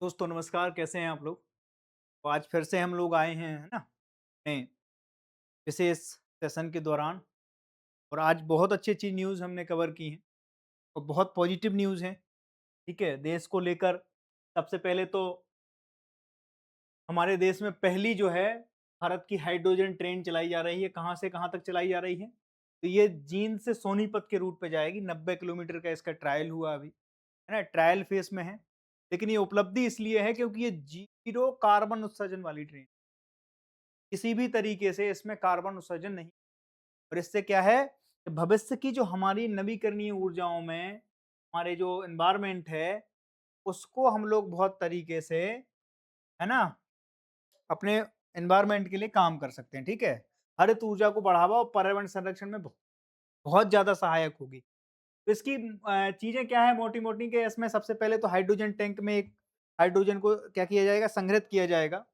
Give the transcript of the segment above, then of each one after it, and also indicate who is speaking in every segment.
Speaker 1: दोस्तों नमस्कार, कैसे हैं आप लोग? तो आज फिर से हम लोग आए हैं, है ना? अपने विशेष सेशन के दौरान और आज बहुत अच्छी-अच्छी न्यूज़ हमने कवर की हैं और बहुत पॉजिटिव न्यूज़ हैं, ठीक है? देश को लेकर सबसे पहले तो हमारे देश में पहली जो है भारत की हाइड्रोजन ट्रेन चलाई जा रही है, कहाँ से कहाँ तक चलाई जा रही है? तो ये जींद से सोनीपत के रूट पे जाएगी, 90 किलोमीटर का इसका ट्रायल हुआ अभी, है ना? ट्रायल फेज़ में है, लेकिन ये उपलब्धि इसलिए है क्योंकि ये ज़ीरो कार्बन उत्सर्जन वाली ट्रेन किसी भी तरीके से इसमें कार्बन उत्सर्जन नहीं। और इससे क्या है कि भविष्य की जो हमारी नवीकरणीय ऊर्जाओं में हमारे जो एनवायरनमेंट है उसको हम लोग बहुत तरीके से, है ना, अपने एनवायरनमेंट के लिए काम कर सकते हैं। ठीक है, हरित ऊर्जा को बढ़ावा और पर्यावरण संरक्षण में बहुत ज्यादा सहायक होगी। तो इसकी चीजें क्या है मोटी मोटी के, इसमें सबसे पहले तो हाइड्रोजन टैंक में एक हाइड्रोजन को क्या किया जाएगा, संग्रहित किया जाएगा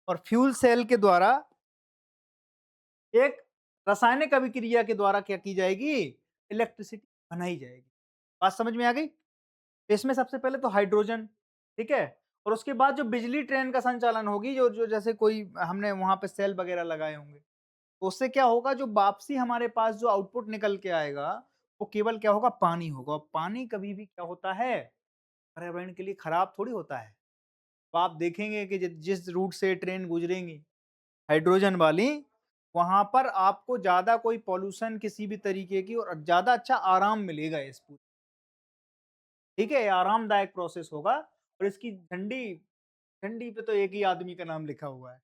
Speaker 1: और फ्यूल सेल के द्वारा एक रासायनिक अभिक्रिया के द्वारा क्या की जाएगी, इलेक्ट्रिसिटी बनाई जाएगी। बात समझ में आ गई? इसमें सबसे पहले तो हाइड्रोजन, ठीक है, और उसके बाद जो बिजली ट्रेन का संचालन होगी, जो जो जैसे कोई हमने वहां पे सेल वगैरह लगाए होंगे, तो उससे क्या होगा, जो वापसी हमारे पास जो आउटपुट निकल के आएगा वो केवल क्या होगा, पानी होगा। और पानी कभी भी क्या होता है, पर्यावरण के लिए खराब थोड़ी होता है। तो आप देखेंगे कि जिस रूट से ट्रेन गुजरेंगी हाइड्रोजन वाली, वहाँ पर आपको ज़्यादा कोई पॉल्यूशन किसी भी तरीके की और ज़्यादा अच्छा आराम मिलेगा इस पूरी, ठीक है? ये आरामदायक प्रोसेस होगा। और इसकी झंडी झंडी पे तो एक ही आदमी का नाम लिखा हुआ है,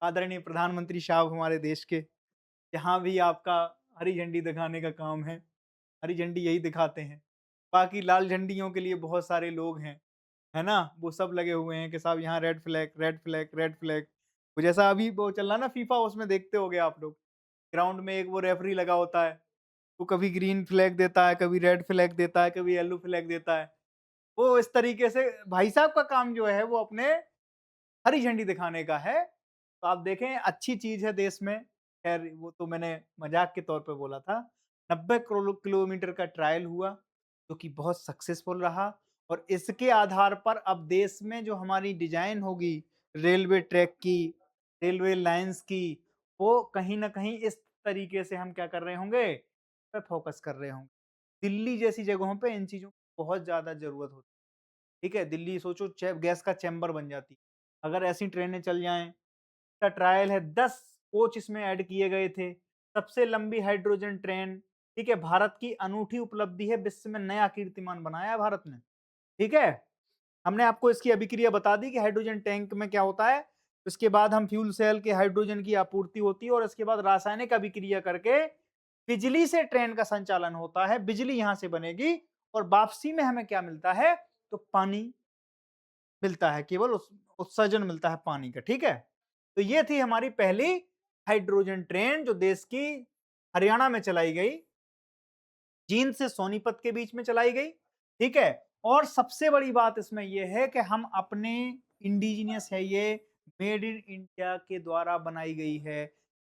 Speaker 1: आदरणीय प्रधानमंत्री साहब हमारे देश के। जहाँ भी आपका हरी झंडी दिखाने का काम है, हरी झंडी यही दिखाते हैं। बाकी लाल झंडियों के लिए बहुत सारे लोग हैं, है ना? वो सब लगे हुए हैं कि साहब यहाँ red flag, red flag, red flag. वो जैसा अभी वो चल रहा है ना फीफा, उसमें देखते होंगे आप लोग। ग्राउंड में एक वो रेफरी लगा होता है, वो कभी ग्रीन फ्लैग देता है, कभी रेड फ्लैग देता है, कभी येलो फ्लैग देता है। वो इस तरीके से भाई साहब का काम जो है वो अपने हरी झंडी दिखाने का है। तो आप देखें अच्छी चीज़ है देश में। ख़ैर वो तो मैंने मज़ाक के तौर पे बोला था। 90 किलोमीटर का ट्रायल हुआ, जो कि बहुत सक्सेसफुल रहा और इसके आधार पर अब देश में जो हमारी डिज़ाइन होगी रेलवे ट्रैक की, रेलवे लाइन्स की, वो कहीं न कहीं इस तरीके से हम क्या कर रहे होंगे, पे फ़ोकस कर रहे होंगे। दिल्ली जैसी जगहों पे इन चीज़ों की बहुत ज़्यादा ज़रूरत होती है। ठीक है? दिल्ली सोचो गैस का चैम्बर बन जाती। अगर ऐसी ट्रेनें चल जाएँ, इसका ट्रायल है, 10 कोच इसमें ऐड किए गए थे। सबसे लंबी हाइड्रोजन ट्रेन, ठीक है? भारत की अनूठी उपलब्धि है, विश्व में नया कीर्तिमान बनाया है भारत ने, ठीक है? हमने आपको इसकी अभिक्रिया बता दी कि हाइड्रोजन टैंक में क्या होता है। उसके बाद हम फ्यूल सेल के हाइड्रोजन की आपूर्ति होती है और इसके बाद रासायनिक अभिक्रिया करके बिजली से ट्रेन का संचालन होता है। बिजली यहाँ से बनेगी और वापसी में हमें क्या मिलता है, तो पानी मिलता है, केवल उत्सर्जन मिलता है पानी का, ठीक है? तो ये थी हमारी पहली हाइड्रोजन ट्रेन जो देश की हरियाणा में चलाई गई, जींद से सोनीपत के बीच में चलाई गई, ठीक है? और सबसे बड़ी बात इसमें यह है कि हम अपने इंडिजिनियस है ये, मेड इन इंडिया के द्वारा बनाई गई है,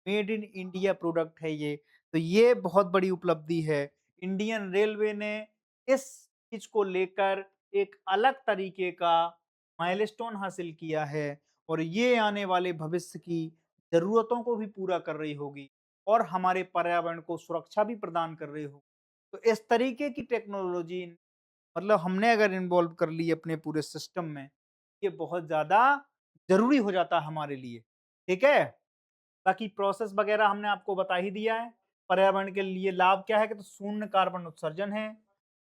Speaker 1: मेड इन इंडिया प्रोडक्ट है ये। तो ये बहुत बड़ी उपलब्धि है। इंडियन रेलवे ने इस चीज को लेकर एक अलग तरीके का माइलस्टोन हासिल किया है और ये आने वाले भविष्य की जरूरतों को भी पूरा कर रही होगी और हमारे पर्यावरण को सुरक्षा भी प्रदान कर रही होगी। तो इस तरीके की टेक्नोलॉजी, मतलब हमने अगर इन्वॉल्व कर ली अपने पूरे सिस्टम में, ये बहुत ज़्यादा ज़रूरी हो जाता है हमारे लिए, ठीक है? बाकी प्रोसेस वगैरह हमने आपको बता ही दिया है। पर्यावरण के लिए लाभ क्या है कि तो शून्य कार्बन उत्सर्जन है,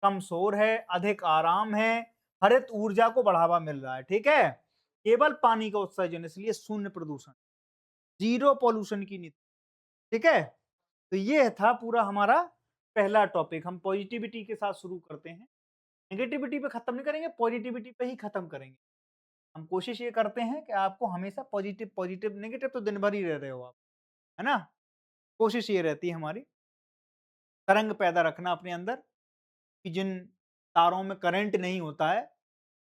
Speaker 1: कम शोर है, अधिक आराम है, हरित ऊर्जा को बढ़ावा मिल रहा है, ठीक है? केवल पानी का उत्सर्जन, इसलिए शून्य प्रदूषण, ज़ीरो पॉल्यूशन की नीति, ठीक है? तो ये था पूरा हमारा पहला टॉपिक। हम पॉजिटिविटी के साथ शुरू करते हैं। नेगेटिविटी पे खत्म नहीं करेंगे, पॉजिटिविटी पे ही खत्म करेंगे। हम कोशिश ये करते हैं कि आपको हमेशा पॉजिटिव पॉजिटिव, नेगेटिव तो दिन भर ही रह रहे हो आप, है ना? कोशिश ये रहती है हमारी, तरंग पैदा रखना अपने अंदर कि जिन तारों में करंट नहीं होता है,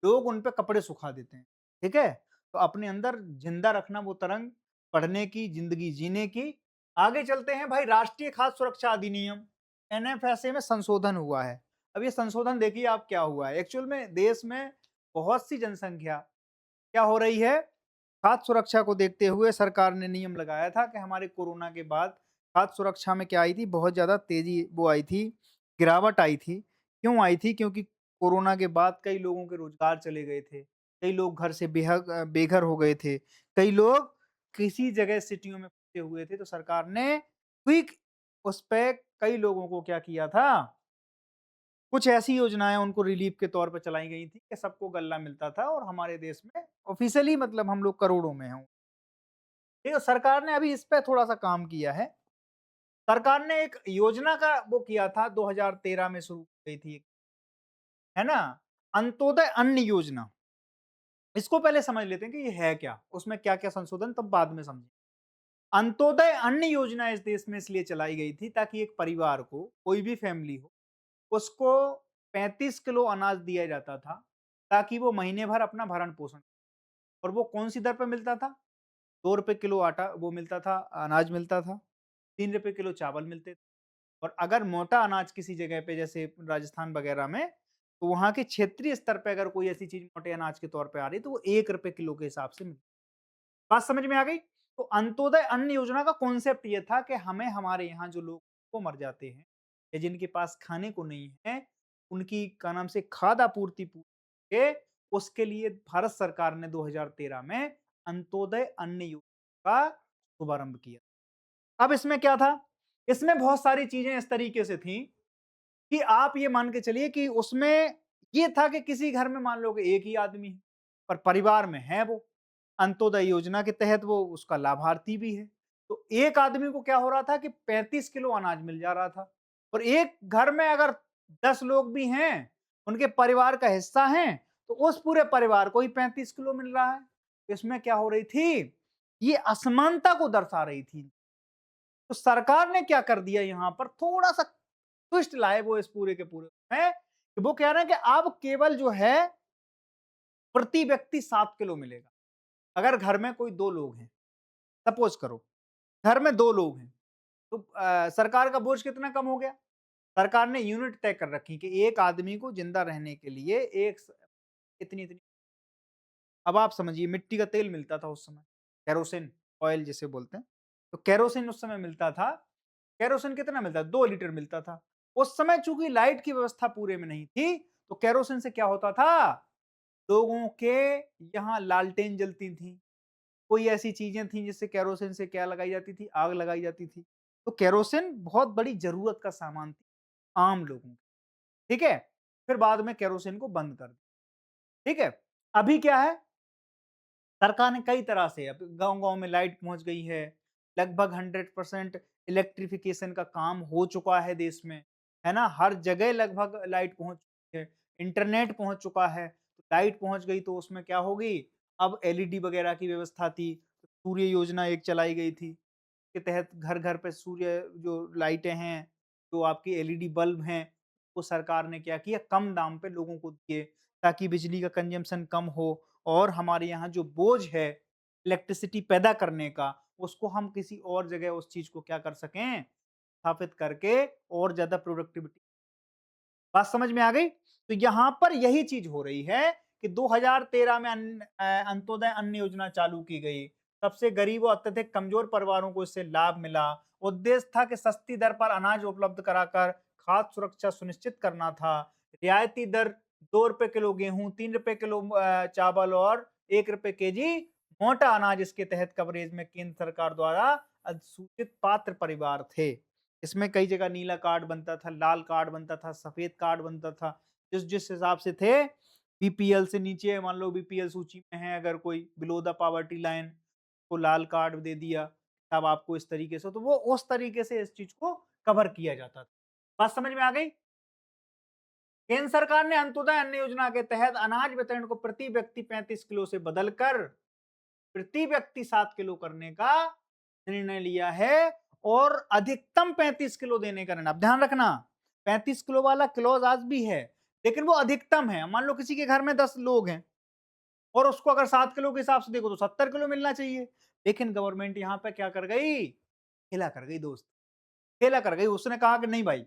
Speaker 1: लोग उन पे कपड़े सुखा देते हैं, ठीक है? तो अपने अंदर जिंदा रखना वो तरंग, पढ़ने की, जिंदगी जीने की। आगे चलते हैं भाई, राष्ट्रीय खाद्य सुरक्षा अधिनियम, एनएफएसए में संशोधन हुआ है। अब ये संशोधन देखिए आप क्या हुआ है। एक्चुअल में देश में बहुत सी जनसंख्या क्या हो रही है? खाद्य सुरक्षा को देखते हुए सरकार ने नियम लगाया था कि हमारे कोरोना के बाद खाद्य सुरक्षा में क्या आई थी, बहुत ज़्यादा तेज़ी वो आई थी, गिरावट आई थी। क्यों आई थी? क्योंकि कोरोना के बाद कई लोगों के रोज़गार चले गए थे। कई लोग घर से बेघर हो गए थे। कई लोग किसी जगह सिटियों में फँसे हुए थे, तो सरकार ने क्विक उस पे कई लोगों को क्या किया था, कुछ ऐसी योजनाएँ उनको रिलीफ़ के तौर पे चलाई गई थी कि सबको गल्ला मिलता था और हमारे देश में ऑफ़िशियली मतलब हम लोग करोड़ों में हैं। देखिए, सरकार ने अभी इस पे थोड़ा-सा काम किया है। सरकार ने एक योजना का वो किया था 2013 में शुरू की गई थी, है ना? अंत्योदय अन्न योजना। इसको पहले समझ लेते हैं कि ये है क्या? उसमें क्या-क्या संशोधन तब बाद में समझें। अंत्योदय अन्न योजना इस देश में इसलिए चलाई गई थी ताकि एक परिवार को, कोई भी फैमिली हो, उसको 35 किलो अनाज दिया जाता था, ताकि वो महीने भर अपना भरण-पोषण, और वो कौन-सी दर पे मिलता था? ₹2 किलो आटा वो मिलता था, अनाज मिलता था, ₹3 किलो चावल मिलते थे। और अगर मोटा अनाज किसी जगह पे जैसे राजस्थान वगैरह में, तो वहाँ के क्षेत्रीय स्तर पे अगर कोई ऐसी चीज़ मोटे अनाज के तौर पे आ रही है, तो वो ₹1 किलो के हिसाब से मिल। बात समझ में आ गई? तो अंत्योदय अन्न योजना का कॉन्सेप्ट ये था कि हमें हमारे यहाँ जो लोग वो मर जाते हैं या जिनके पास खाने को नहीं है, उनकी क्या नाम से खाद्य आपूर्ति के उसके लिए भारत सरकार ने 2013 में अंत्योदय अन्न योजना का शुभारंभ किया। अब इसमें क्या था? इसमें बहुत सारी चीज़ें इस तरीके से थी कि आप ये मान के चलिए कि उसमें ये था कि किसी घर में मान लो कि एक ही आदमी है, पर परिवार में है वो। अंत्योदय योजना के तहत वो उसका लाभार्थी भी है। तो एक आदमी को क्या हो रहा था कि 35 किलो अनाज मिल जा रहा था, और एक घर में अगर 10 लोग भी हैं, उनके परिवार का हिस्सा हैं, तो उस पूरे परिवार को ही 35 किलो मिल रहा है। इसमें क्या हो रही थी? ये असमानता को दर्शा रही थी। तो सरकार ने क्या कर दिया, यहाँ पर थोड़ा-सा ट्विस्ट लाए वो इस पूरे के पूरे में, कि वो कह रहे हैं कि अब केवल जो है प्रति व्यक्ति 7 किलो मिलेगा। अगर घर में कोई 2 लोग हैं, सपोज़ करो, घर में 2 लोग हैं, तो सरकार का बोझ कितना कम हो गया? सरकार ने यूनिट तय कर रखी कि एक आदमी को ज़िंदा रहने के लिए एक स इतनी-इतनी। अब आप समझिए, मिट्टी का तेल मिलता था उस समय, केरोसिन ऑयल जिसे बोलते हैं। तो केरोसिन उस समय मिलता था, केरोसिन कितना मिलता था? 2 लीटर मिलता था। उस समय चूँकि लाइट की व्यवस्था पूरे में नहीं थी, तो केरोसिन से क्या होता था? लोगों के यहाँ लालटेन जलती थी। कोई ऐसी चीज़ें थी जिससे केरोसिन से क्या लगाई जाती थी? आग लगाई जाती थी। तो केरोसिन बहुत बड़ी ज़रूरत का सामान थी आम लोगों की, ठीक है? फिर बाद में केरोसिन को बंद कर दिया, ठीक है? अभी क्या है? सरकार ने कई तरह से, अब गाँव-गाँव में लाइट पहुँच गई है, लगभग 100% इलेक्ट्रिफ़िकेशन का काम हो चुका है देश में, है ना? हर जगह लगभग लाइट पहुँच चुकी है, इंटरनेट पहुँच चुका है, तो लाइट पहुँच गई तो उसमें क्या होगी, अब एलईडी वगैरह की व्यवस्था थी, सूर्य योजना एक चलाई गई थी, के तहत घर-घर पे सूर्य जो लाइटें हैं, जो आपकी एलईडी बल्ब हैं, वो सरकार ने क्या किया, कम दाम पे लोगों को दिए, ताकि बिजली का कंज़म्पशन कम हो और हमारे यहाँ जो बोझ है इलेक्ट्रिसिटी पैदा करने का, उसको हम किसी और जगह उस चीज़ को क्या कर सकें, स्थापित करके और ज़्यादा प्रोडक्टिविटी। बात समझ में आ गई? तो यहाँ पर यही चीज़ हो रही है कि 2013 में अंत्योदय अन्न योजना चालू की गई। सबसे गरीब और अत्यधिक कमज़ोर परिवारों को इससे लाभ मिला। उद्देश्य था कि सस्ती दर पर अनाज उपलब्ध कराकर खाद्य सुरक्षा सुनिश्चित करना था। रियायती दर ₹2 किलो गेहूँ, ₹3 किलो चावल और ₹1 केजी मोटा अनाज इसके तहत कवरेज में केंद्र सरकार द्वारा अधिसूचित पात्र परिवार थे। इसमें कई जगह नीला कार्ड बनता था, लाल कार्ड बनता था, सफ़ेद कार्ड बनता था। जिस-जिस हिसाब से थे, बीपीएल से नीचे मान लो बीपीएल सूची में है अगर कोई बिलो द पॉवर्टी लाइन, तो लाल कार्ड दे दिया, तब आपको इस तरीके से, तो वो उस तरीके से इस चीज़ को कवर किया जाता था। बात समझ में आ गई? केंद्र सरकार ने अंत्योदय अन्न योजना के तहत अनाज वितरण को प्रति व्यक्ति 35 किलो से बदलकर प्रति व्यक्ति 7 किलो करने का निर्णय लिया है और अधिकतम 35 किलो देने का निर्णय। अब ध्यान रखना, 35 किलो वाला क्लॉज आज भी है, लेकिन वो अधिकतम है। मान लो किसी के घर में 10 लोग हैं और उसको अगर 7 किलो के हिसाब से देखो तो 70 किलो मिलना चाहिए। लेकिन गवर्नमेंट यहाँ पे क्या कर गई? खेला कर गई दोस्त, खेला कर गई। उसने कहा कि नहीं भाई,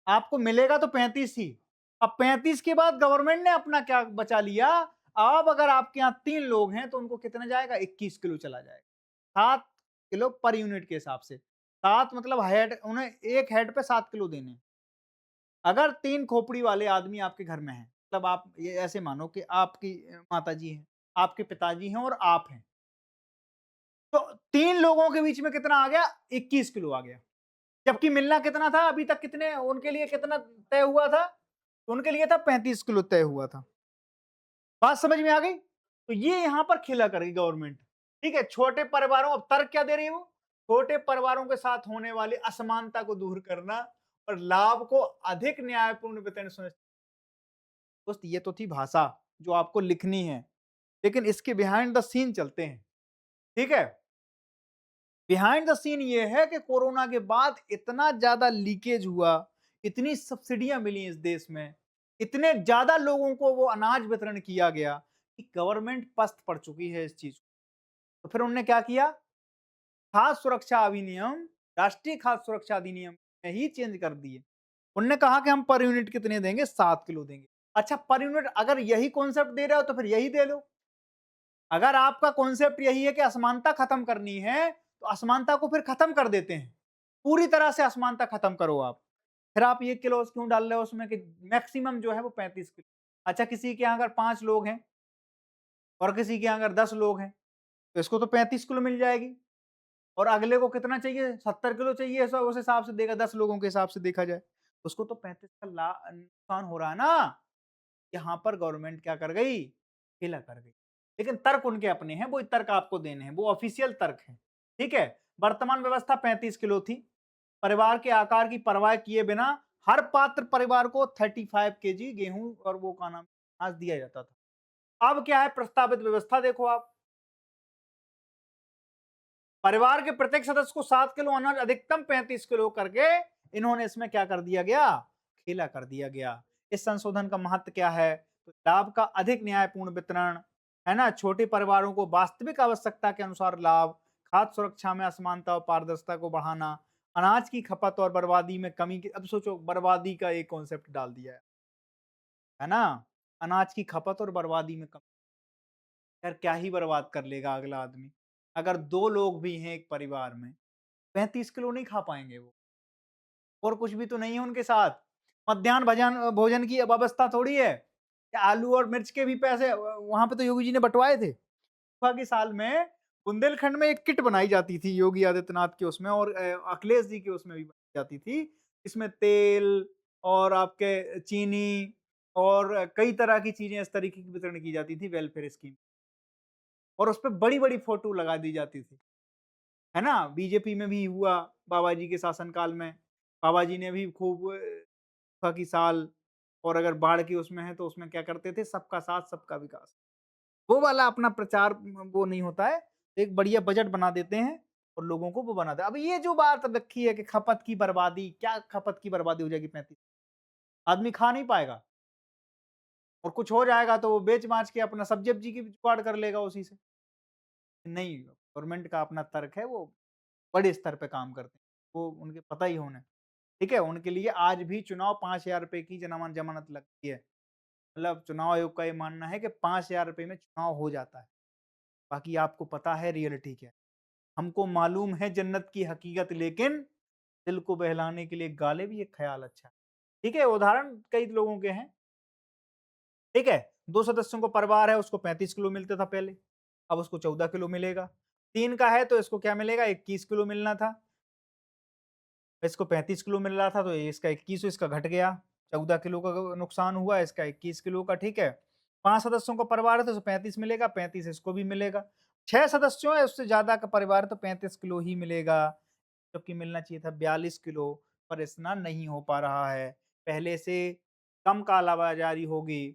Speaker 1: आपको मिलेगा तो 35 ही। अब 35 के बाद गवर्नमेंट ने अपना क्या बचा लिया? अब अगर आपके यहाँ 3 लोग हैं तो उनको कितना जाएगा? 21 किलो चला जाएगा। 7 किलो पर यूनिट के हिसाब से। 7 मतलब हेड उन्हें 1 हेड पे 7 किलो देने हैं। अगर 3 खोपड़ी वाले आदमी आपके घर में हैं, मतलब आप ये ऐसे मानो कि आपकी माताजी हैं, आपके पिताजी हैं और आप हैं। तो 3 लोगों के बीच में कितना आ गया? 21 किलो आ गया। जबकि मिलना कितना था? अभी तक कितने उनके लिए कितना तय हुआ था? उनके लिए था 35 किलो तय हुआ था। बात समझ में आ गई? तो ये यहां पर खेला करेगी गवर्नमेंट। ठीक है, छोटे परिवारों अब तर्क क्या दे रही है वो? छोटे परिवारों के साथ होने वाली असमानता को दूर करना और लाभ को अधिक न्यायपूर्ण वितरण सुनिश्चित। दोस्त ये तो थी भाषा जो आपको लिखनी है, लेकिन इसके बिहाइंड द सीन चलते हैं। ठीक है, बिहाइंड द सीन ये है कि कोरोना के बाद इतना ज्यादा लीकेज हुआ, इतनी सब्सिडियां मिली इस देश में, इतने ज्यादा लोगों को वो अनाज वितरण किया गया कि गवर्नमेंट पस्त पड़ चुकी है इस चीज को। तो फिर उन्होंने क्या किया? खाद्य सुरक्षा अधिनियम, राष्ट्रीय खाद्य सुरक्षा अधिनियम में ही चेंज कर दिए। उन्होंने कहा कि हम पर यूनिट कितने देंगे? 7 किलो देंगे। अच्छा, पर यूनिट अगर यही कॉन्सेप्ट दे रहे हो तो फिर यही दे लो। अगर आपका कॉन्सेप्ट यही है कि असमानता खत्म करनी है, तो असमानता को फिर खत्म कर देते हैं। पूरी तरह से असमानता खत्म करो आप। फिर आप ये किलो क्यों डाल रहे हो उसमें कि मैक्सिमम जो है वो 35 किलो। अच्छा, किसी के यहाँ अगर 5 लोग हैं और किसी के यहाँ अगर 10 लोग हैं, तो इसको तो 35 किलो मिल जाएगी और अगले को कितना चाहिए? 70 किलो चाहिए, ऐसा उस हिसाब से देगा, 10 लोगों के हिसाब से देखा जाए। उसको तो 35 का नुकसान हो रहा है ना। यहाँ पर गवर्नमेंट क्या कर गई? खेला कर गई। लेकिन तर्क उनके अपने हैं, वो तर्क आपको देने हैं, वो ऑफिशियल तर्क हैं। ठीक है, वर्तमान व्यवस्था 35 किलो थी। परिवार के आकार की परवाह किए बिना हर पात्र परिवार को 35 केजी गेहूं और वो का नाम अनाज दिया जाता था। अब क्या है प्रस्तावित व्यवस्था? देखो आप, परिवार के प्रत्येक सदस्य को 7 किलो अनाज अधिकतम 35 किलो करके इन्होंने इसमें क्या कर दिया गया? खेला कर दिया गया। इस संशोधन का महत्व क्या है? तो लाभ का अधिक न्यायपूर्ण वितरण, है ना, छोटे परिवारों को वास्तविक आवश्यकता के अनुसार लाभ, खाद्य सुरक्षा में असमानता और पारदर्शिता को बढ़ाना, अनाज की खपत और बर्बादी में कमी की। अब सोचो, बर्बादी का एक कॉन्सेप्ट डाल दिया है ना, अनाज की खपत और बर्बादी में कमी। यार क्या ही बर्बाद कर लेगा अगला आदमी? अगर 2 लोग भी हैं एक परिवार में, 35 किलो नहीं खा पाएँगे वो, और कुछ भी तो नहीं है उनके साथ। मध्याह्न भजन भोजन की व्यवस्था थोड़ी है कि आलू और मिर्च के भी पैसे वहाँ पे तो योगी जी ने बँटवाए थे। के साल में बुंदेलखंड में एक किट बनाई जाती थी योगी आदित्यनाथ के उसमें, और अखिलेश जी के उसमें भी बनाई जाती थी। इसमें तेल और आपके चीनी और कई तरह की चीज़ें इस तरीके की वितरण की जाती थी वेलफेयर स्कीम, और उसपे बड़ी-बड़ी फ़ोटो लगा दी जाती थी। है ना? बीजेपी में भी हुआ बाबा जी के शासनकाल में। बाबा जी ने भी खूब की साल, और अगर बाढ़ की उसमें है तो उसमें क्या करते थे? सबका साथ सबका विकास। वो वाला अपना प्रचार वो नहीं होता है। एक बढ़िया बजट बना देते हैं और लोगों को वो बना दे। अब ये जो बात रखी है कि खपत की बर्बादी, क्या खपत की बर्बादी हो जाएगी? 35 आदमी खा नहीं पाएगा, और कुछ हो जाएगा तो वो बेच-बाच के अपना सब्जी-वब्जी की भी जुगाड़ कर लेगा उसी से। नहीं, गवर्नमेंट का अपना तर्क है, वो बड़े स्तर पे काम करते हैं। वो उनके पता ही होना है। ठीक है? उनके लिए आज भी चुनाव 5,000 रुपए की जमानत लगती है। मतलब चुनाव आयोग का ये मानना है कि 5,000 रुपए में चुनाव हो जाता है। बाकी आपको पता है रियलिटी क्या है। हमको मालूम है जन्नत की हकीकत, लेकिन दिल को बहलाने के लिए गाले भी एक ख़्याल अच्छा है। ठीक है? उदाहरण कई लोगों के हैं। ठीक है? 2 सदस्यों का परिवार है, उसको 35 किलो मिलता था पहले, अब उसको 14 किलो मिलेगा। 3 का है तो इसको क्या मिलेगा? 21 किलो मिलना था। इसको 35 किलो मिल रहा था तो ये इसका 21, इसका घट गया। 14 किलो का नुकसान हुआ, इसका 21 किलो का, ठीक है। 5 सदस्यों का परिवार है तो 35 मिलेगा, 35 इसको भी मिलेगा। 6 सदस्यों है, उससे ज़्यादा का परिवार है तो 35 किलो ही मिलेगा, जबकि मिलना चाहिए था 42 किलो, पर इतना नहीं हो पा रहा है। पहले से कम कालाबाज़ारी होगी,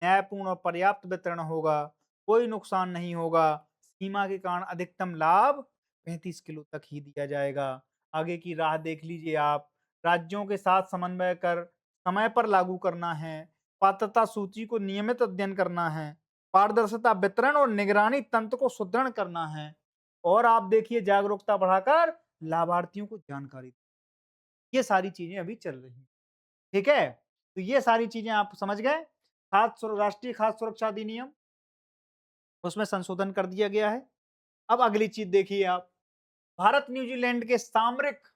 Speaker 1: न्यायपूर्ण और पर्याप्त वितरण होगा, कोई नुकसान नहीं होगा, सीमा के कारण अधिकतम लाभ 35 किलो तक ही दिया जाएगा। आगे की राह देख लीजिए आप। राज्यों के साथ समन्वय कर समय पर लागू करना है, पात्रता सूची को नियमित अध्ययन करना है, पारदर्शिता वितरण और निगरानी तंत्र को सुदृढ़ करना है, और आप देखिए जागरूकता बढ़ाकर लाभार्थियों को जानकारी। ये सारी चीजें अभी चल रही हैं। ठीक है? तो ये सारी चीजें आप समझ गए। राष्ट्रीय खाद्य सुरक्षा अधिनियम, उसमें संशोधन कर दिया गया है। अब अगली चीज़ देखिए आप, भारत न्यूजीलैंड के सामरिक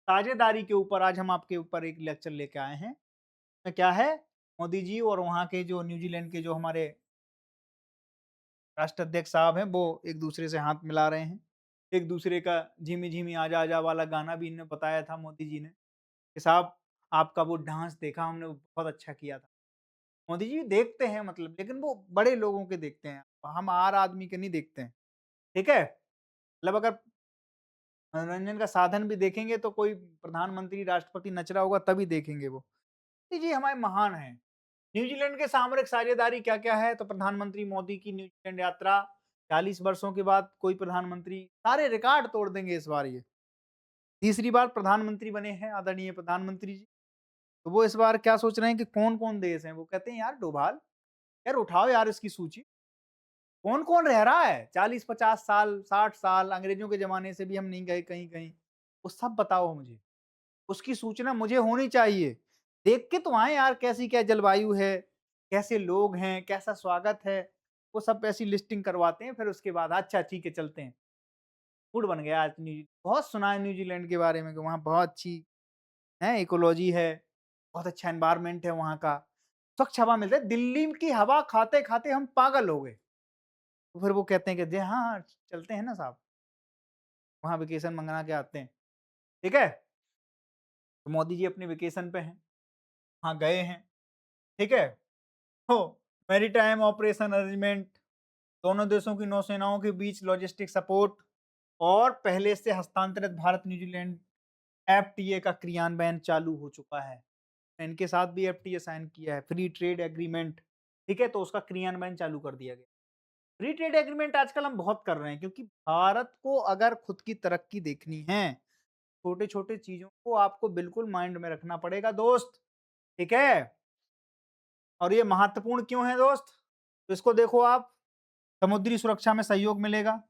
Speaker 1: साझेदारी के ऊपर आज हम आपके ऊपर एक लेक्चर लेके आए हैं। इसमें क्या है, मोदी जी और वहाँ के जो न्यूजीलैंड के जो हमारे राष्ट्राध्यक्ष साहब हैं, वो एक दूसरे से हाथ मिला रहे हैं। एक दूसरे का झिमी झिमी आजा आजा वाला गाना भी इन्होंने बताया था मोदी जी ने कि साहब आपका वो डांस देखा हमने, वो बहुत अच्छा किया था। मोदी जी देखते हैं मतलब, लेकिन वो बड़े लोगों के देखते हैं, हम आर आदमी के नहीं देखते हैं, ठीक है? मतलब अगर मनोरंजन का साधन भी देखेंगे तो कोई प्रधानमंत्री, राष्ट्रपति नच रहा होगा तभी देखेंगे वो। मोदी जी हमारे महान हैं। न्यूजीलैंड के सामरिक साझेदारी क्या-क्या है? तो प्रधानमंत्री मोदी की न्यूजीलैंड यात्रा, 40 वर्षों के बाद कोई प्रधानमंत्री, सारे रिकॉर्ड तोड़ देंगे इस बार ये। तीसरी बार प्रधानमंत्री बने हैं आदरणीय प्रधानमंत्री जी। तो वो इस बार क्या सोच रहे हैं कि कौन-कौन देश हैं? वो कहते हैं यार डोभाल, यार उठाओ यार इसकी सूची। कौन-कौन रह रहा है? 40-50 साल, 60 साल, अंग्रेजों के ज़माने से भी हम नहीं गए कहीं-कहीं। वो सब बताओ मुझे। उसकी सूचना मुझे होनी चाहिए। देख के तो आएँ यार कैसी क्या जलवायु है, कैसे लोग हैं, कैसा स्वागत है। वो सब ऐसी लिस्टिंग करवाते हैं, फिर उसके बाद अच्छा ठीक है चलते हैं। मूड बन गया आज बहुत सुना है न्यूज़ीलैंड के बारे में कि वहाँ बहुत अच्छी है इकोलॉजी है, बहुत अच्छा एनवायरनमेंट है वहाँ का। स्वच्छ हवा मिलता है, दिल्ली की हवा खाते-खाते हम पागल हो गए। तो फिर वो कहते हैं कि जी हाँ, हाँ, चलते हैं ना साहब, वहाँ वेकेशन मंगा के आते हैं। ठीक है? तो मोदी जी अपनी वेकेशन पे हैं, वहाँ गए हैं। ठीक है? तो मैरीटाइम ऑपरेशन अरेंजमेंट, दोनों देशों की नौसेनाओं के बीच लॉजिस्टिक सपोर्ट और पहले से हस्तांतरित भारत न्यूजीलैंड एफटीए का क्रियान्वयन चालू हो चुका है। इनके साथ भी एफटीए साइन किया है, फ्री ट्रेड एग्रीमेंट, ठीक है? तो उसका क्रियान्वयन चालू कर दिया गया। फ्री ट्रेड एग्रीमेंट आजकल हम बहुत कर रहे हैं क्योंकि भारत को अगर खुद की तरक्की देखनी है, छोटे-छोटे चीज़ों को आपको बिल्कुल माइंड में रखना पड़ेगा दोस्त, ठीक है? और ये महत्वपूर्ण क्यों है दोस्त? तो इसको देखो आप, समुद्री सुरक्षा में सहयोग मिलेगा,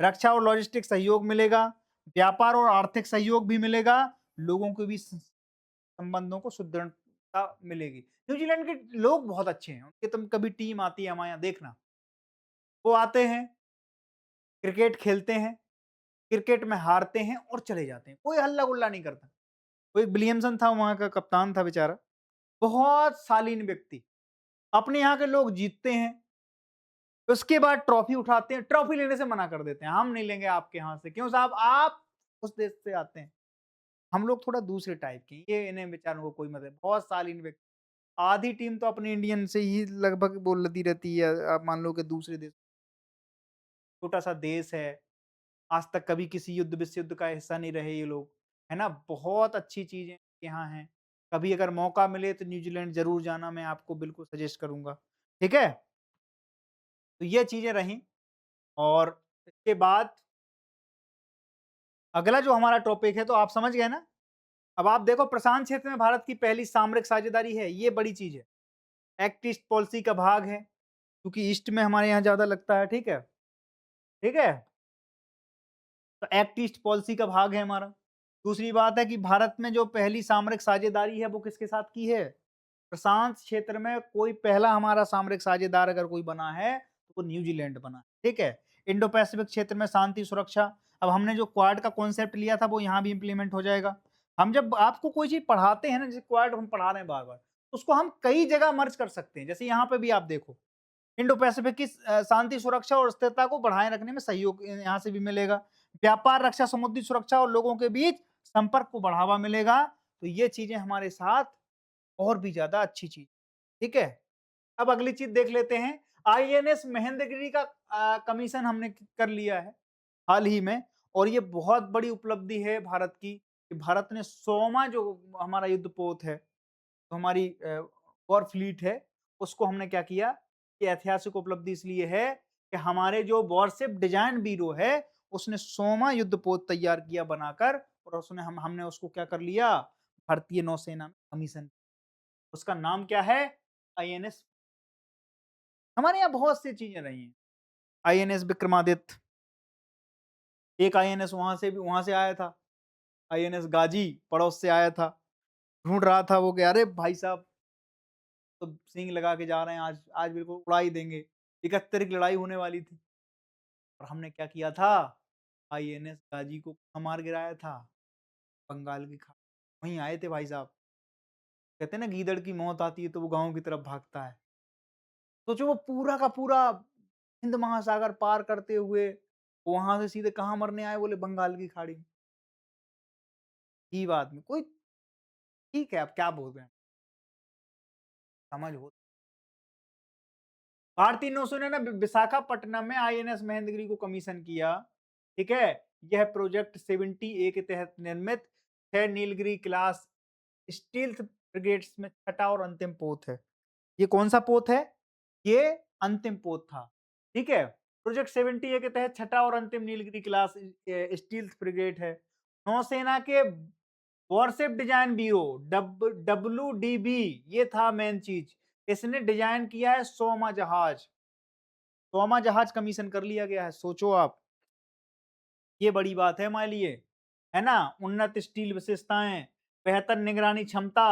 Speaker 1: रक्षा और लॉजिस्टिक सहयोग मिलेगा, व्यापार और आर्थिक सहयोग भी मिलेगा, लोगों के बीच संबंधों को सुदृढ़ता मिलेगी। न्यूजीलैंड के लोग बहुत अच्छे हैं, उनकी तुम कभी टीम आती है हमारे यहाँ देखना, वो आते हैं, क्रिकेट खेलते हैं, क्रिकेट में हारते हैं और चले जाते हैं, कोई हल्ला-गुल्ला नहीं करता। वो एक विलियमसन था वहाँ का कप्तान था बेचारा, बहुत शालीन व्यक्ति, अपने यहाँ के लोग जीतते हैं, उसके बाद ट्रॉफी उठाते हैं, ट्रॉफी लेने से मना कर देते हैं, हम नहीं लेंगे आपके यहाँ से, क्यों साहब आप उस देश से आते हैं। हम लोग थोड़ा दूसरे टाइप के हैं, ये इन्हें बेचारों को कोई मतलब, बहुत शालीन व्यक्ति, आधी टीम तो अपने इंडियन से ही लगभग बोलती रहती है, आप मान लो कि दूसरे देश, छोटा-सा देश है, आज तक कभी किसी युद्ध विश्व युद्ध का हिस्सा नहीं रहे ये लोग, है ना? बहुत अच्छी चीज़ें यहाँ हैं, कभी अगर मौका मिले तो न्यूज़ीलैंड ज़रूर जाना, मैं आपको बिल्कुल सजेस्ट करूँगा, ठीक है? तो ये चीज़ें रहीं और इसके बाद अगला जो हमारा टॉपिक है तो आप समझ गए ना? अब आप देखो प्रशांत क्षेत्र में भारत की पहली सामरिक साझेदारी है, ये बड़ी चीज़ है। एक्ट ईस्ट पॉलिसी का भाग है, क्योंकि ईस्ट में हमारे यहाँ ज़्यादा लगता है, ठीक है? ठीक है? तो एक्ट ईस्ट पॉलिसी का भाग है हमारा। दूसरी बात है कि भारत में जो पहली सामरिक साझेदारी है वो किसके साथ की है? प्रशांत क्षेत्र में कोई पहला हमारा सामरिक साझेदार अगर कोई बना है, तो वो न्यूजीलैंड बना है, ठीक है? इंडो पैसिफिक क्षेत्र में शांति सुरक्षा, अब हमने जो क्वाड का कॉन्सेप्ट लिया था वो यहाँ भी इम्प्लीमेंट हो जाएगा। हम जब आपको कोई चीज़ पढ़ाते हैं ना, जैसे क्वाड हम पढ़ा रहे हैं बार-बार, उसको हम कई जगह मर्ज कर सकते हैं। जैसे यहाँ पे भी आप देखो, इंडो पैसिफिक की शांति सुरक्षा और स्थिरता को बढ़ाए रखने में सहयोग यहाँ से भी मिलेगा। व्यापार, रक्षा, समुद्री सुरक्षा और लोगों के बीच संपर्क को बढ़ावा मिलेगा। तो ये चीज़ें हमारे साथ और भी ज़्यादा अच्छी चीज़, ठीक है? अब अगली चीज़ देख लेते हैं, आईएनएस महेंद्रगिरी का कमीशन हमने कर लिया है, हाल ही में, और ये बहुत बड़ी उपलब्धि है भारत की, कि भारत ने 100वाँ जो हमारा युद्धपोत है, तो हमारी वॉर फ्लीट है, उसको हमने क्या किया, ये ऐतिहासिक उपलब्धि इसलिए है कि हमारे जो वॉरशिप डिज़ाइन ब्यूरो है, उसने 100वाँ युद्धपोत तैयार किया बनाकर, और उसने हमने उसको क्या कर लिया, भारतीय नौसेना में कमीशन, उसका नाम क्या है? आईएनएस। हमारे यहाँ बहुत सी चीज़ें रही हैं। आईएनएस विक्रमादित्य, एक आईएनएस वहाँ से आया था, आईएनएस गाजी पड़ोस से आया था, ढूँढ रहा था वो कि अरे भाई साहब, तो सींग लगा के जा रहे हैं आज आज बिल्कुल उड़ा ही देंगे। 71 की लड़ाई होने वाली थी और हमने क्या किया था, आईएनएस गाजी को कहाँ मार गिराया था, बंगाल की खाड़ी, वहीं आए थे भाई साहब। कहते हैं ना गीदड़ की मौत आती है तो वो गाँव की तरफ भागता है। सोचो वो पूरा का पूरा हिंद महासागर पार करते हुए, वहाँ से सीधे कहाँ मरने आए बोले बंगाल की खाड़ी में। अजीब आदमी, कोई ठीक है अब क्या बोल रहे हैं, समझ हो। भारतीय नौसेना ने विशाखापट्टनम में आईएनएस महेंद्रगिरी को कमीशन किया, ठीक है। यह प्रोजेक्ट 70A के तहत निर्मित 6 नीलगिरी क्लास स्टील्थ फ्रिगेट्स में छठा और अंतिम पोत है। ये कौन सा पोत है? ये अंतिम पोत था, ठीक है। प्रोजेक्ट 70A के तहत छठा और अंतिम नीलगिरी क्लास स्टील्थ फ्रिगेट है। नौसेना के वॉरशिप डिजाइन ब्यूरो WDB, ये था मेन चीज। इसने डिजाइन किया है सोमा जहाज। सोमा जहाज कमीशन कर लिया गया है, सोचो आप, ये बड़ी बात है हमारे लिए, है ना। उन्नत स्टील विशेषताएं, बेहतर निगरानी क्षमता,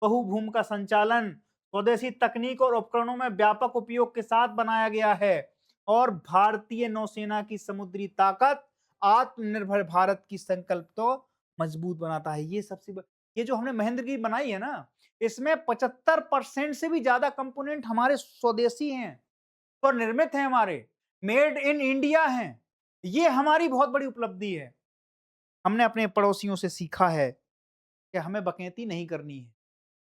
Speaker 1: बहुभूम का संचालन, स्वदेशी तकनीक और उपकरणों में व्यापक उपयोग के साथ बनाया गया है और भारतीय नौसेना की समुद्री ताकत, आत्मनिर्भर भारत की संकल्प तो मजबूत बनाता है। ये ये जो हमने महेंद्रगिरी बनाई है ना, इसमें 75% से भी ज्यादा कंपोनेंट हमारे स्वदेशी हैं, स्वनिर्मित हैं, हमारे मेड इन इंडिया हैं। ये हमारी बहुत बड़ी उपलब्धि है। हमने अपने पड़ोसियों से सीखा है कि हमें बकेती नहीं करनी है,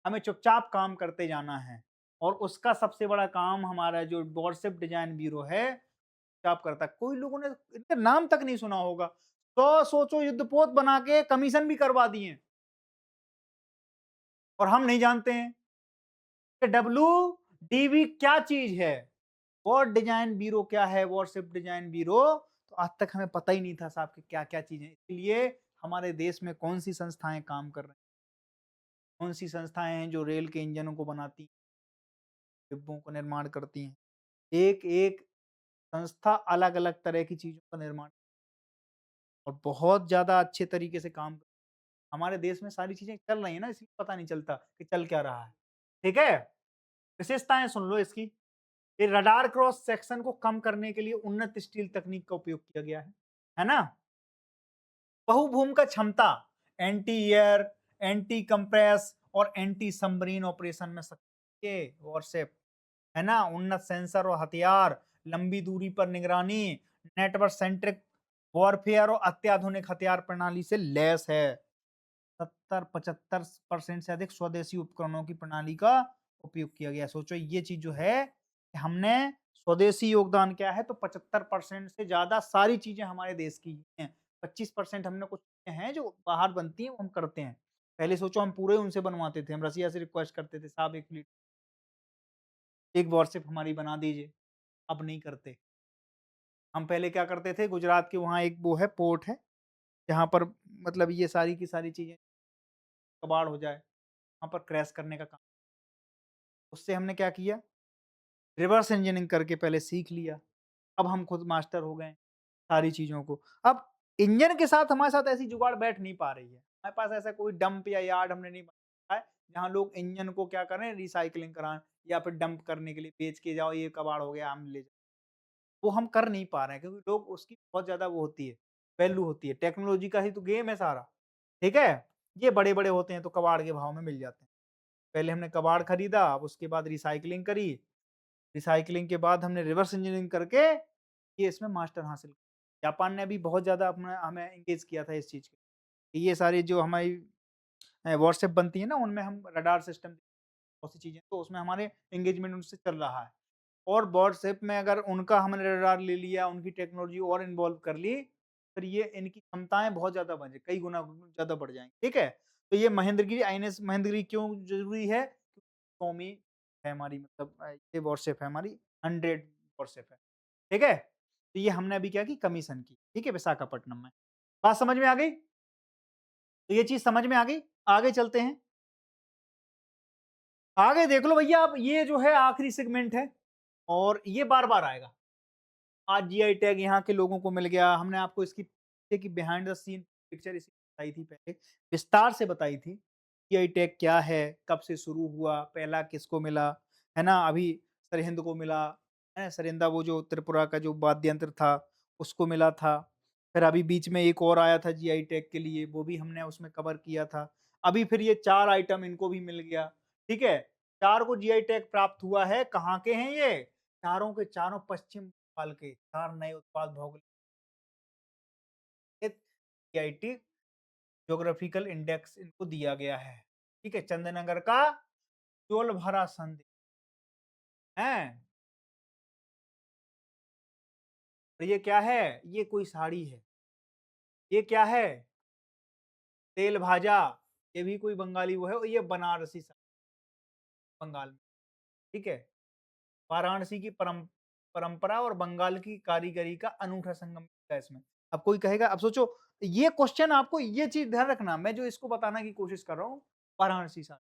Speaker 1: हमें चुपचाप काम करते जाना है और उसका सबसे बड़ा काम हमारा जो वॉरशिप डिजाइन ब्यूरो है, चुपचाप करता है। कोई लोगों ने इनका नाम तक नहीं सुना होगा। तो सोचो युद्धपोत बना के कमीशन भी करवा दिए और हम नहीं जानते हैं कि WDB क्या चीज है, वॉर डिजाइन ब्यूरो क्या है, वॉरशिप डिजाइन ब्यूरो। तो आज तक हमें पता ही नहीं था साहब कि क्या क्या चीजें। इसलिए हमारे देश में कौन सी संस्थाएं काम कर रही हैं, कौन सी संस्थाएं हैं जो रेल के इंजनों को बनाती हैं, डिब्बों का निर्माण करती हैं। एक एक संस्था अलग अलग तरह की चीजों का निर्माण और बहुत ज्यादा अच्छे तरीके से काम कर। हमारे देश में सारी चीजें चल रही है ना, इसलिए पता नहीं चलता कि चल क्या रहा है, ठीक है। विशेषताएं सुन लो इसकी। ये रडार क्रॉस सेक्शन को कम करने के लिए उन्नत स्टील तकनीक का उपयोग किया गया है ना। बहुभूम का क्षमता, एंटी एयर, एंटी कंप्रेस और एंटी सबमरीन ऑपरेशन में सक्रिय वॉरशिप, है ना। उन्नत सेंसर और हथियार, लंबी दूरी पर निगरानी, नेटवर्क सेंट्रिक वॉरफेयर और अत्याधुनिक हथियार प्रणाली से लैस है। 70-75% से अधिक स्वदेशी उपकरणों की प्रणाली का उपयोग किया गया। सोचो ये चीज जो है कि हमने स्वदेशी योगदान क्या है, तो 75% से ज्यादा सारी चीजें हमारे देश की हैं। 25% हमने कुछ चीजें हैं जो बाहर बनती हैं, वो हम करते हैं। पहले सोचो हम पूरे उनसे बनवाते थे, हम रसिया से रिक्वेस्ट करते थे साहब एक वॉरशिप हमारी बना दीजिए। अब नहीं करते। हम पहले क्या करते थे, गुजरात के वहाँ एक वो है पोर्ट है, जहाँ पर मतलब ये सारी की सारी चीजें कबाड़ हो जाए, वहाँ पर क्रैश करने का काम। उससे हमने क्या किया, रिवर्स इंजीनियरिंग करके पहले सीख लिया। अब हम खुद मास्टर हो गए सारी चीज़ों को। अब इंजन के साथ हमारे साथ ऐसी जुगाड़ बैठ नहीं पा रही है। हमारे पास ऐसा कोई डंप या यार्ड हमने नहीं बनाया है, जहाँ लोग इंजन को क्या करें, रिसाइक्लिंग कराएँ या फिर डंप करने के लिए बेच के जाओ, ये कबाड़ हो गया हम ले जाओ। वो हम कर नहीं पा रहे हैं क्योंकि लोग उसकी बहुत ज़्यादा वो होती है, वैल्यू होती है। टेक्नोलॉजी का ही तो गेम है सारा, ठीक है? ये बड़े-बड़े होते हैं तो कबाड़ के भाव में मिल जाते हैं। पहले हमने कबाड़ खरीदा, अब उसके बाद रिसाइक्लिंग करी, रिसाइक्लिंग के बाद हमने रिवर्स इंजीनियरिंग करके ये इसमें मास्टर हासिल किया। जापान ने अभी बहुत ज़्यादा अपना हमें एंगेज किया था इस चीज़ के। ये सारी जो हमारी व्हाट्सएप बनती है ना, उनमें हम रडार सिस्टम बहुत सी चीज़ें, तो उसमें हमारे एंगेजमेंट उनसे चल रहा है। और व्हाट्सएप में अगर उनका हमने रडार ले लिया, उनकी टेक्नोलॉजी और इन्वॉल्व कर ली, फिर ये इनकी क्षमताएँ बहुत ज़्यादा बढ़ जाए, कई गुना ज़्यादा बढ़ जाएँगी, ठीक है? तो ये महेंद्रगिरी आईएनएस महेंद्रगिरी क्यों ज़रूरी है? कौमी है हमारी, मतलब ये व्हाट्सएप है हमारी, 100 व्हाट्सएप है, ठीक है? तो ये हमने अभी क्या की, कमीशन की, ठीक है, विशाखापट्टनम में। बात समझ में आ गई? तो ये चीज़ समझ में आ गई? आगे चलते हैं। आगे देख लो भैया, अब ये जो है आखिरी सेगमेंट है और ये बार-बार आएगा। आज जीआई टैग यहाँ के लोगों को मिल गया। हमने आपको इसकी पीछे की बिहाइंड द सीन पिक्चर इसी बताई थी पहले, विस्तार से बताई थी। जीआई टैग क्या है, कब से शुरू हुआ, पहला किसको मिला, है ना? अभी सरहिंद को मिला, है सरिंदा, वो जो त्रिपुरा का जो वाद्य यंत्र था, उसको मिला था। फिर अभी बीच में एक और आया था जीआई टैग के लिए, वो भी हमने उसमें कवर किया था। अभी फिर ये 4 आइटम इनको भी मिल गया, ठीक है? 4 को जीआई टैग प्राप्त हुआ है, कहाँ के हैं ये? चारों के चारों पश्चिम बंगाल के 4 नए उत्पाद भौगोलिक जीआईटी ज्योग्राफिकल इंडेक्स इनको दिया गया है, ठीक है? चंदननगर का चोल भरा संधि है। और ये क्या है? ये कोई साड़ी है। ये क्या है? तेल भाजा, ये भी कोई बंगाली वो है, और ये बनारसी साड़ी बंगाल में, ठीक है? वाराणसी की परंपरा और बंगाल की कारीगरी का अनूठा संगम है इसमें। अब कोई कहेगा, अब सोचो, ये क्वेश्चन आपको ये चीज़ ध्यान रखना, मैं जो इसको बताने की कोशिश कर रहा हूँ, वाराणसी साड़ी।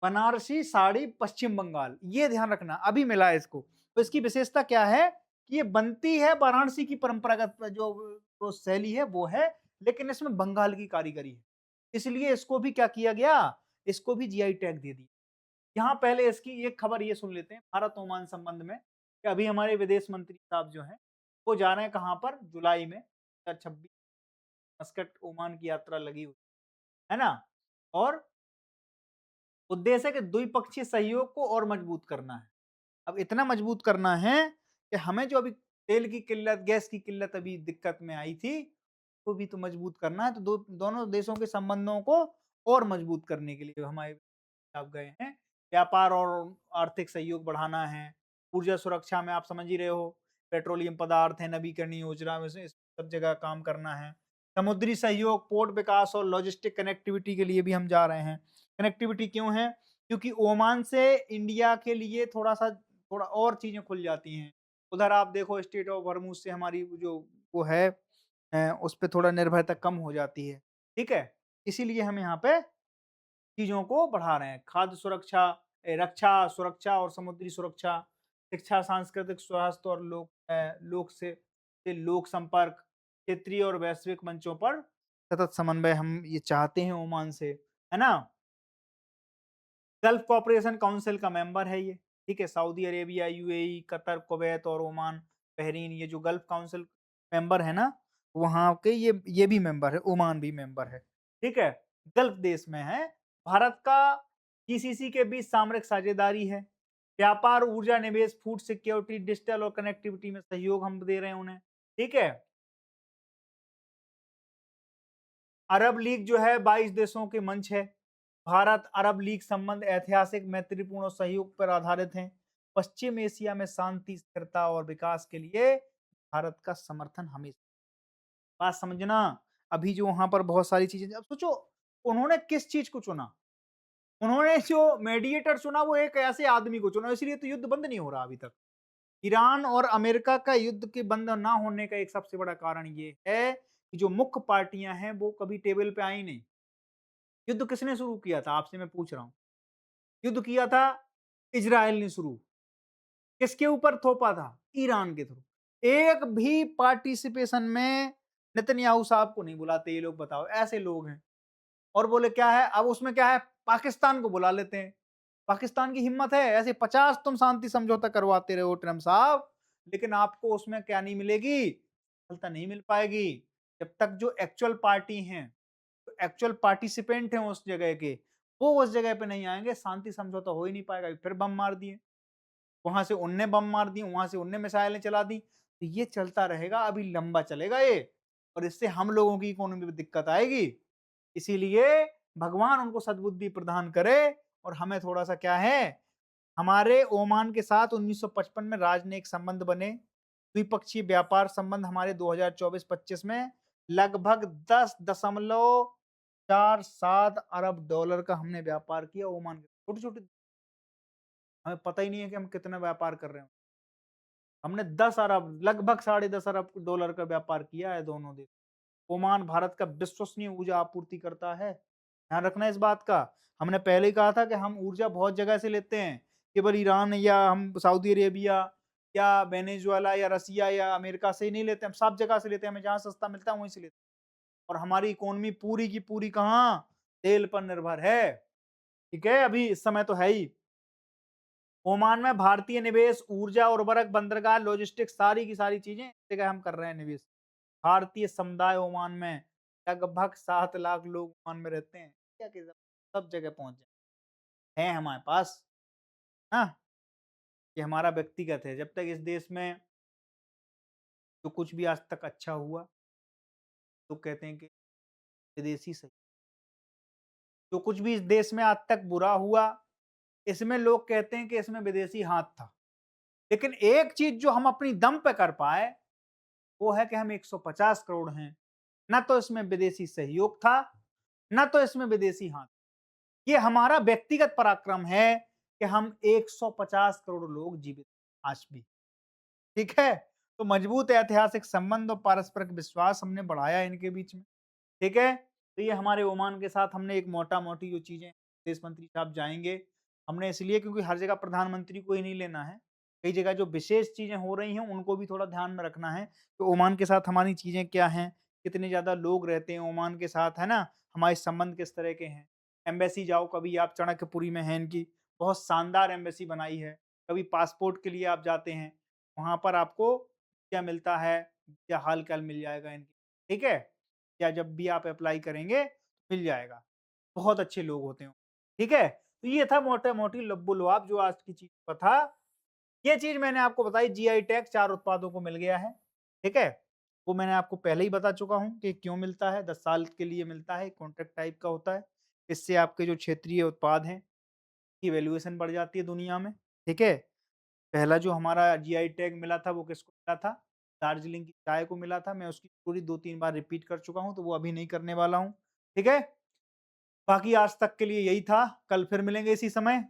Speaker 1: बनारसी साड़ी पश्चिम बंगाल, ये ध्यान रखना, अभी मिला है इसको। तो इसकी विशेषता क्या है कि ये बनती है वाराणसी की परंपरागत जो शैली है वो है, लेकिन इसमें बंगाल की कारीगरी है। इसलिए इसको भी क्या किया गया, इसको भी जीआई टैग दे दिया। यहाँ पहले इसकी एक खबर ये सुन लेते हैं भारत ओमान संबंध में, कि अभी हमारे विदेश मंत्री साहब जो हैं, वो जा रहे हैं कहाँ पर, जुलाई में 2026 मस्कट ओमान की यात्रा लगी हुई है ना? और उद्देश्य है कि द्विपक्षीय सहयोग को और मजबूत करना है। अब इतना मजबूत करना है कि हमें जो अभी तेल की किल्लत, गैस की किल्लत अभी दिक्कत में आई थी, वो भी तो मजबूत करना है। तो दोनों देशों के संबंधों को और मजबूत करने के लिए हमारे आप गए हैं। व्यापार और आर्थिक सहयोग बढ़ाना है। ऊर्जा सुरक्षा में आप समझ ही रहे हो, पेट्रोलियम पदार्थ है, नवीकरणीय योजना में से इस सब जगह काम करना है। समुद्री सहयोग, पोर्ट विकास और लॉजिस्टिक कनेक्टिविटी के लिए भी हम जा रहे हैं। कनेक्टिविटी क्यों है? क्योंकि ओमान से इंडिया के लिए थोड़ा और चीज़ें खुल जाती हैं। उधर आप देखो, स्ट्रेट ऑफ हॉर्मुज़ से हमारी जो वो है उस पे थोड़ा निर्भरता कम हो जाती है। ठीक है? इसीलिए हम यहाँ पे चीज़ों को बढ़ा रहे हैं। खाद्य सुरक्षा, रक्षा, सुरक्षा और समुद्री सुरक्षा, शिक्षा, सांस्कृतिक स्वास्थ्य और लोक संपर्क, क्षेत्रीय और वैश्विक मंचों पर सतत समन्वय हम ये चाहते हैं ओमान से, है ना? गल्फ कोऑपरेशन काउंसिल का मेंबर है ये, ठीक है? Saudi Arabia, UAE, Qatar, Kuwait और ओमान, बहरीन, ये जो गल्फ काउंसिल मेंबर है ना, वहाँ के ये भी मेंबर है, ओमान भी मेंबर है, ठीक है? गल्फ देश में है। भारत का जीसीसी के बीच सामरिक साझेदारी है। व्यापार, ऊर्जा, निवेश, फूड सिक्योरिटी, डिजिटल और कनेक्टिविटी में सहयोग हम दे रहे हैं उन्हें, ठीक है? अरब लीग जो है 22 देशों के मंच है। भारत अरब लीग संबंध ऐतिहासिक, मैत्रीपूर्ण और सहयोग पर आधारित हैं। पश्चिम एशिया में शांति, स्थिरता और विकास के लिए भारत का समर्थन हमेशा। बात समझना, अभी जो वहां पर बहुत सारी चीजें, अब सोचो उन्होंने किस चीज को चुना। उन्होंने जो मेडिएटर चुना वो एक ऐसे आदमी को चुना, इसलिए तो युद्ध बंद नहीं हो रहा अभी तक। ईरान और अमेरिका का युद्ध के बंद ना होने का एक सबसे बड़ा कारण ये है कि जो मुख्य पार्टियां हैं वो कभी टेबल पे आई नहीं। युद्ध किसने शुरू किया था, आपसे मैं पूछ रहा हूँ? युद्ध किया था इज़राइल ने शुरू। किसके ऊपर थोपा था? ईरान के थ्रू। एक भी पार्टिसिपेशन में नेतन्याहू साहब को नहीं बुलाते ये लोग, बताओ, ऐसे लोग हैं। और बोले क्या है, अब उसमें क्या है, पाकिस्तान को बुला लेते हैं। पाकिस्तान की हिम्मत है, ऐसे 50 तुम शांति समझौता करवाते रहे हो ट्रम्प साहब, लेकिन आपको उसमें क्या नहीं मिलेगी, सफलता नहीं मिल पाएगी। जब तक जो एक्चुअल पार्टी हैं, जो एक्चुअल पार्टिसिपेंट हैं उस जगह के, वो उस जगह पे नहीं आएंगे, शांति समझौता हो ही नहीं पाएगा। फिर बम मार दिए, वहां से उनने बम मार दिए, वहां से उनने मिसाइलें चला दी, तो ये चलता रहेगा, अभी लंबा चलेगा ये, और इससे हम लोगों की इकोनॉमी में दिक्कत आएगी। इसीलिए भगवान उनको सद्बुद्धि प्रदान करे, और हमें थोड़ा सा क्या है, हमारे ओमान के साथ 1955 में राजनयिक संबंध बने। द्विपक्षीय व्यापार संबंध हमारे 2024-25 में लगभग 10.47 अरब डॉलर का हमने व्यापार किया ओमान के। छोटे छोटे, हमें पता ही नहीं है कि हम कितना व्यापार कर रहे हैं। हमने 10 अरब, लगभग 10.5 अरब डॉलर का व्यापार किया है दोनों देश। ओमान भारत का विश्वसनीय ऊर्जा आपूर्ति करता है, ध्यान रखना इस बात का। हमने पहले ही कहा था कि हम ऊर्जा बहुत जगह से लेते हैं, केवल ईरान या हम सऊदी अरेबिया या वेनेजुएला या रसिया या अमेरिका से ही नहीं लेते, हम सब जगह से लेते हैं, हमें जहाँ सस्ता मिलता है वहीं से लेते हैं। और हमारी इकोनॉमी पूरी की पूरी कहाँ, तेल पर निर्भर है, ठीक है? अभी इस समय तो है ही। ओमान में भारतीय निवेश, ऊर्जा, उर्वरक, बंदरगाह, लॉजिस्टिक्स सारी की सारी चीज़ें इस जगह हम कर रहे हैं निवेश। भारतीय समुदाय ओमान में लगभग 7 लाख लोग ओमान में रहते हैं। क्या कि सब जगह पहुँच जाएँ, हैं हमारे पास, हाँ? ये हमारा व्यक्तिगत है। जब तक इस देश में जो कुछ भी आज तक अच्छा हुआ, लोग कहते हैं कि विदेशी सही। जो कुछ भी इस देश में आज तक बुरा हुआ, इसमें लोग कहते हैं कि इसमें विदेशी हाथ था। लेकिन एक चीज़ जो हम अपनी दम पे कर पाए, वो है कि हम 150 करोड़ हैं। ना तो इसमें विदेशी सहयोग था, ना तो इसमें विदेशी हाथ। ये हमारा व्यक्तिगत पराक्रम है कि हम 150 करोड़ लोग जीवित हैं आज भी। ठीक है? तो मजबूत ऐतिहासिक संबंध और पारस्परिक विश्वास हमने बढ़ाया इनके बीच में। ठीक है? तो ये हमारे ओमान के साथ हमने एक मोटा-मोटी जो चीज़ें विदेश मंत्री साहब जाएँगे, हमने इसलिए क्योंकि हर जगह प्रधानमंत्री को ही नहीं लेना है। कई जगह जो विशेष चीज़ें हो रही हैं, उनको भी थोड़ा ध्यान में रखना है। तो ओमान के साथ हमारी चीज़ें क्या हैं, कितने ज़्यादा लोग रहते हैं ओमान के साथ, है ना? हमारे संबंध किस तरह के हैं। एम्बेसी जाओ कभी आप चाणक्यपुरी में है इनकी, बहुत शानदार एम्बेसी बनाई है। कभी पासपोर्ट के लिए आप जाते हैं, वहाँ पर आपको क्या मिलता है, क्या हाल-चाल मिल जाएगा इनकी, ठीक है? या जब भी आप अप्लाई करेंगे, मिल जाएगा। बहुत अच्छे लोग होते हैं। ठीक है? तो ये था मोटा-मोटी लुब-लुआब जो आज की चीज़ का था। ये चीज़ मैंने आपको बताई जीआई टैग 4 उत्पादों को मिल गया है। ठीक है? वो मैंने आपको पहले ही बता चुका हूँ कि क्यों मिलता है, 10 साल के लिए मिलता है, कॉन्ट्रैक्ट टाइप का होता है। इससे आपके जो क्षेत्रीय उत्पाद हैं, की वैल्यूएशन बढ़ जाती है दुनिया में। ठीक है? पहला जो हमारा जीआई टैग मिला था वो किसको मिला था? दार्जिलिंग की चाय को मिला था। मैं उसकी स्टोरी 2-3 बार रिपीट कर चुका हूँ, तो वो अभी नहीं करने वाला हूँ। ठीक है? बाकी आज तक के लिए यही था। कल फिर मिलेंगे इसी समय।